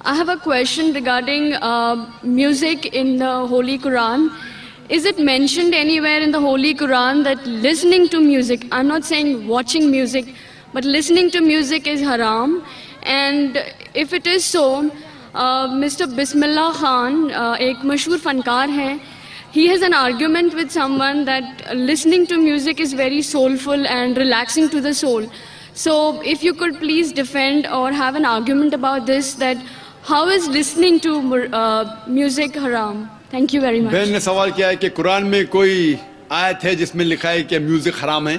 I have a question regarding music in the Holy Quran. Is it mentioned anywhere in the Holy Quran that listening to music, I'm not saying watching music, but listening to music is haram? And if it is so, Mr. Bismillah Khan, ایک مشہور فنکار ہے, he has an argument with someone that listening to music is very soulful and relaxing to the soul. So if you could please defend or have an argument about this, that how is listening to music haram? Thank you very much. بہن نے سوال کیا ہے کہ قرآن میں کوئی آیت ہے جس میں لکھا ہے کہ میوزک حرام ہے؟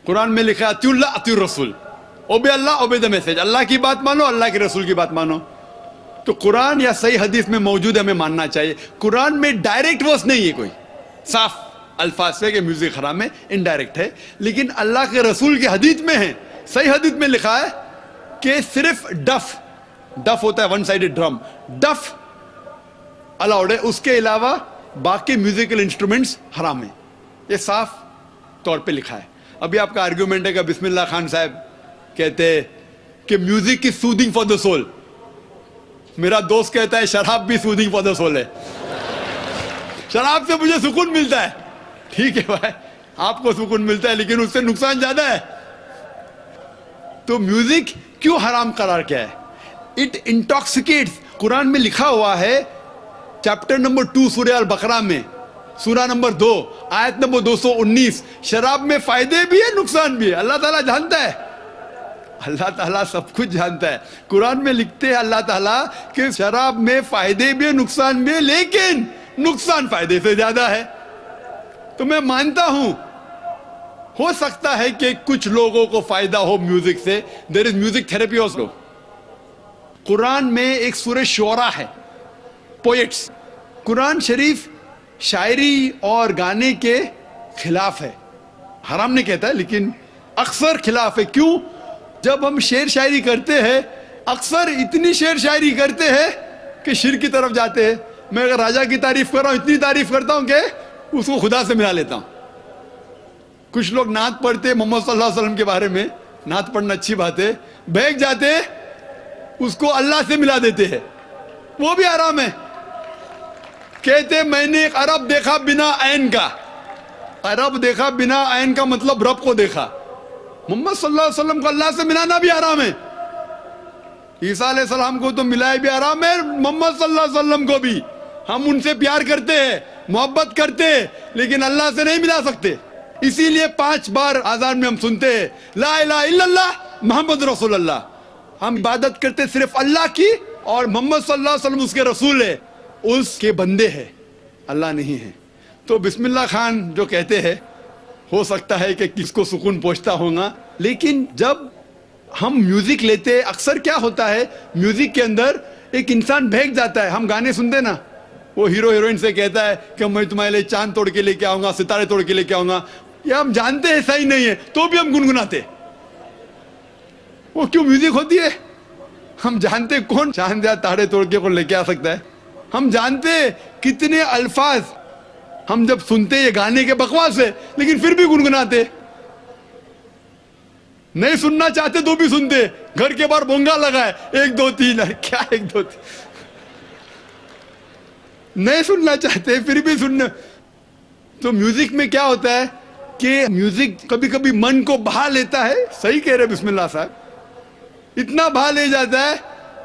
قرآن میں لکھا ہے اطیعوا اللہ اطیعوا الرسول, obey Allah obey the message, Allah کی بات مانو, اللہ کے رسول کی بات مانو. تو قرآن یا صحیح حدیث میں موجود ہے, ہمیں ماننا چاہیے. قرآن میں ڈائریکٹ ورس نہیں ہے کوئی صاف الفاظ سے کہ میوزک حرام ہے, انڈائریکٹ ہے, لیکن اللہ کے رسول کی حدیث میں ہے. صحیح حدیث میں لکھا ہے کہ صرف ڈف ہوتا ہے, ون سائیڈڈ ڈرم, ڈف الاؤڈ ہے, اس کے علاوہ باقی میوزیکل انسٹرومنٹس حرام ہیں. یہ صاف طور پہ لکھا ہے. ابھی آپ کا آرگیومنٹ ہے کہ بسم اللہ خان صاحب کہتے ہیں کہ music is soothing for the civil. میرا دوست کہتا ہے شراب بھی سودنگ فار دا سول ہے, شراب سے مجھے سکون ملتا ہے. ٹھیک ہے بھائی, آپ کو سکون ملتا ہے, لیکن اس سے نقصان زیادہ ہے. تو میوزک کیوں حرام قرار کیا ہے؟ اٹ انٹاکسیکیٹس. قرآن میں لکھا ہوا ہے چیپٹر نمبر 2 سورہ البقرہ میں, سورہ نمبر 2 آیت نمبر 219, شراب میں فائدے بھی ہے نقصان بھی ہے. اللہ تعالیٰ جانتا ہے, اللہ تعالیٰ سب کچھ جانتا ہے. قرآن میں لکھتے ہیں اللہ تعالیٰ کہ شراب میں فائدے بھی ہے نقصان بھی ہے, لیکن نقصان فائدے سے زیادہ ہے. تو میں مانتا ہوں ہو سکتا ہے کہ کچھ لوگوں کو فائدہ ہو میوزک سے. دیر از میوزک تھراپی آلسو. قرآن میں ایک سورہ شعراء ہے, پوئٹس. قرآن شریف شاعری اور گانے کے خلاف ہے, حرام نہیں کہتا ہے لیکن اکثر خلاف ہے. کیوں؟ جب ہم شعر شاعری کرتے ہیں اکثر اتنی شعر شاعری کرتے ہیں کہ شرک کی طرف جاتے ہیں. میں اگر راجا کی تعریف کر رہا ہوں, اتنی تعریف کرتا ہوں کہ اس کو خدا سے ملا لیتا ہوں. کچھ لوگ نعت پڑھتے محمد صلی اللہ علیہ وسلم کے بارے میں, نعت پڑھنا اچھی بات ہے, بہک جاتے اس کو اللہ سے ملا دیتے ہیں, وہ بھی حرام ہے. کہتے میں نے ایک عرب دیکھا بنا عین کا. عرب دیکھا بنا عین کا مطلب رب کو دیکھا. محمد صلی اللہ علیہ وسلم کو اللہ سے ملانا بھی حرام ہے. عیسیٰ علیہ السلام کو تو ملائے بھی حرام ہے, محمد صلی اللہ علیہ وسلم کو بھی. ہم ان سے پیار کرتے ہیں, محبت کرتے ہیں, لیکن اللہ سے نہیں ملا سکتے. اسی لیے 5 بار آذان میں ہم سنتے ہیں لا الہ الا اللہ محمد رسول اللہ. ہم عبادت کرتے صرف اللہ کی, اور محمد صلی اللہ علیہ وسلم اس کے رسول ہے, اس کے بندے ہیں, اللہ نہیں ہے. تو بسم اللہ خان جو کہتے ہیں ہو سکتا ہے کہ کس کو سکون پہنچتا ہوگا, لیکن جب ہم میوزک لیتے اکثر کیا ہوتا ہے میوزک کے اندر ایک انسان بہک جاتا ہے. ہم گانے سنتے نا, وہ ہیرو ہیروئن سے کہتا ہے کہ میں تمہارے لیے چاند توڑ کے لے کے آؤں گا, ستارے توڑ کے لے کے آؤں گا. یہ ہم جانتے ہیں صحیح نہیں ہے تو بھی ہم گنگناتے. وہ کیوں میوزک ہوتی ہے؟ ہم جانتے کون چاند یا تارے توڑ کے لے کے آ سکتا ہے. ہم جانتے کتنے الفاظ ہم جب سنتے یہ گانے کے بکواس ہے, لیکن پھر بھی گنگناتے. نہیں سننا چاہتے تو بھی سنتے. گھر کے باہر بونگا لگا ہے 1 2 3, کیا 1 2 3, نہیں سننا چاہتے پھر بھی سننا. تو میوزک میں کیا ہوتا ہے کہ میوزک کبھی کبھی من کو بہا لیتا ہے. صحیح کہہ رہے بسم اللہ صاحب, اتنا بہا لے جاتا ہے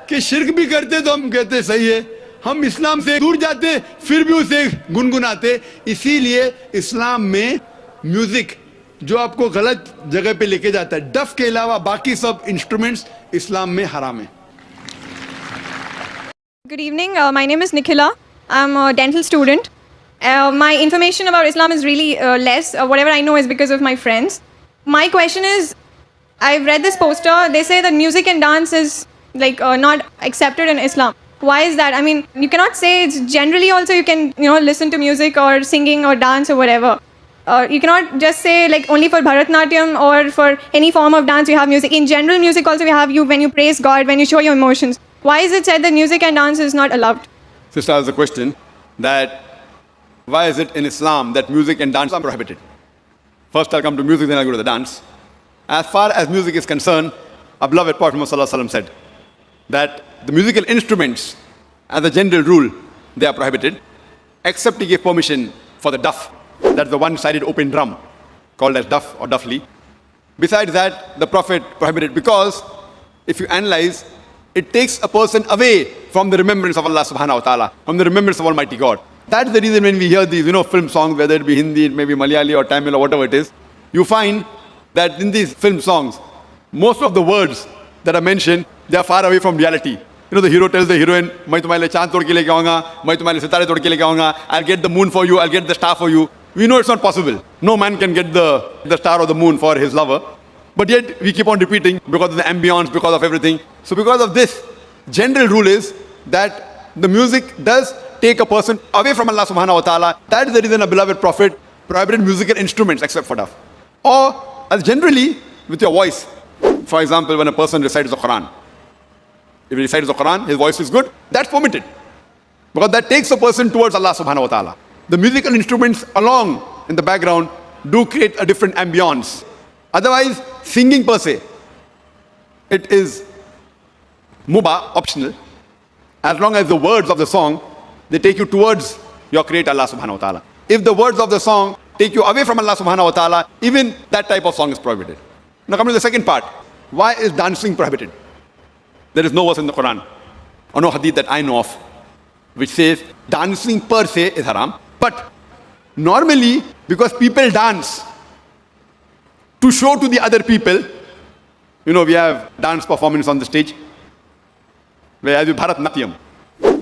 کہ شرک بھی کرتے تو ہم کہتے صحیح ہے, ہم اسلام سے دور جاتے پھر بھی اسے گنگناتے. اسی لیے اسلام میں میوزک جو آپ کو غلط جگہ پہ لے کے جاتا ہے, ڈف کے علاوہ باقی سب انسٹرومنٹس اسلام میں حرام ہیں. Good evening. My name is Nikhila. I'm a dental student. My information about Islam is really less. Whatever I know is because of my friends. My question is, I've read this poster. They say that music and dance is like not accepted in Islam. Why is that? I mean, you cannot say it's generally also you can, listen to music or singing or dance or whatever. You cannot just say like only for Bharatnatyam or for any form of dance you have music. In general music also we have you when you praise God, when you show your emotions. Why is it said that music and dance is not allowed? Sister has a question that why is it in Islam that music and dance are prohibited? First I'll come to music, then I'll go to the dance. As far as music is concerned, our beloved Prophet Muhammad sallallahu alaihi wasallam said, that the musical instruments, as a general rule, they are prohibited, except he gave permission for the duff. That's the one-sided open drum, called as duff or duffli. Besides that, the Prophet prohibited because, if you analyze, it takes a person away from the remembrance of Allah subhanahu wa ta'ala, from the remembrance of Almighty God. That's the reason when we hear these, film songs, whether it be Hindi, it may be Malayali or Tamil or whatever it is, you find that in these film songs, most of the words that are mentioned, they are far away from reality. The hero tells the heroine, "Main tumhare liye chand tod ke leke aunga, main tumhare liye sitare tod ke leke aunga, I'll get the moon for you, I'll get the star for you." We know it's not possible. No man can get the star or the moon for his lover. But yet, we keep on repeating because of the ambience, because of everything. So because of this, general rule is that the music does take a person away from Allah subhanahu wa ta'ala. That is the reason a beloved Prophet prohibited musical instruments except for duff. Or, as generally, with your voice. For example, when a person recites the Quran. If he recites the Quran, his voice is good, that's permitted. Because that takes a person towards Allah subhanahu wa ta'ala. The musical instruments along in the background do create a different ambience. Otherwise, singing per se, it is mubah, optional, as long as the words of the song, they take you towards your creator Allah subhanahu wa ta'ala. If the words of the song take you away from Allah subhanahu wa ta'ala, even that type of song is prohibited. Now coming to the second part, why is dancing prohibited? There is no verse in the Quran, or no hadith that I know of, which says dancing per se is haram. But normally, because people dance to show to the other people, we have dance performance on the stage, where you Bharatnatyam.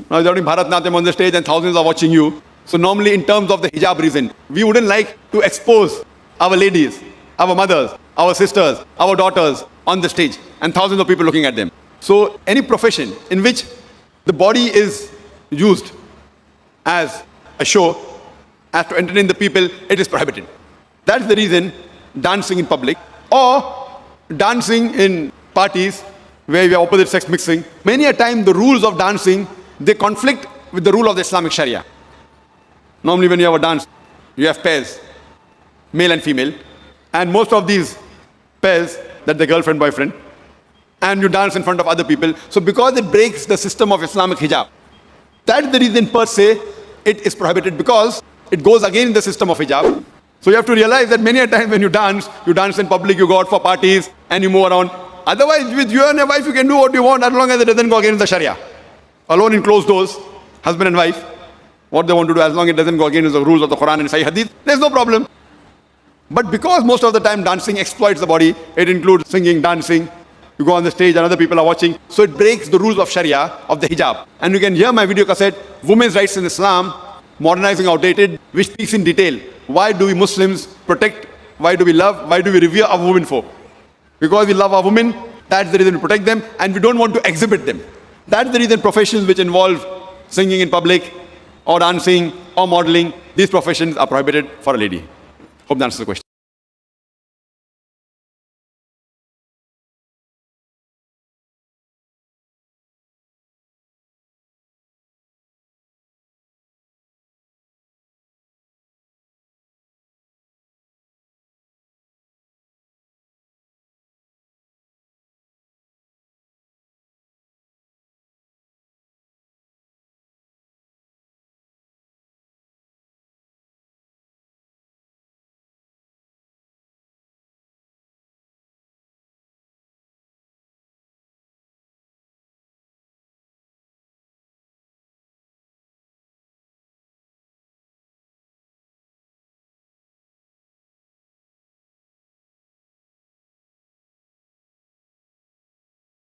Now you're doing Bharatnatyam on the stage and thousands are watching you. So normally in terms of the hijab reason, we wouldn't like to expose our ladies, our mothers, our sisters, our daughters on the stage and thousands of people looking at them. So any profession in which the body is used as a show, as to entertain the people, it is prohibited. That's the reason dancing in public or dancing in parties where we have opposite sex mixing. Many a time the rules of dancing, they conflict with the rule of the Islamic Sharia. Normally when you have a dance, you have pairs, male and female, and most of these pairs, that's the girlfriend, boyfriend, and you dance in front of other people. So because it breaks the system of Islamic hijab, that's the reason per se it is prohibited, because it goes against the system of hijab. So you have to realize that many a time when you dance in public, you go out for parties and you move around. Otherwise, with you and your wife, you can do what you want as long as it doesn't go against the Sharia. Alone in closed doors, husband and wife, what they want to do, as long as it doesn't go against the rules of the Quran and Sahih Hadith, there's no problem. But because most of the time dancing exploits the body, it includes singing, dancing, you go on the stage and other people are watching, so it breaks the rules of Sharia, of the hijab. And you can hear my video cassette, Women's Rights in Islam, Modernizing Outdated, which speaks in detail. Why do we Muslims protect, why do we love, why do we revere our women for? Because we love our women, that's the reason we protect them, and we don't want to exhibit them. That's the reason professions which involve singing in public, or dancing, or modeling, these professions are prohibited for a lady. Hope that answers the question.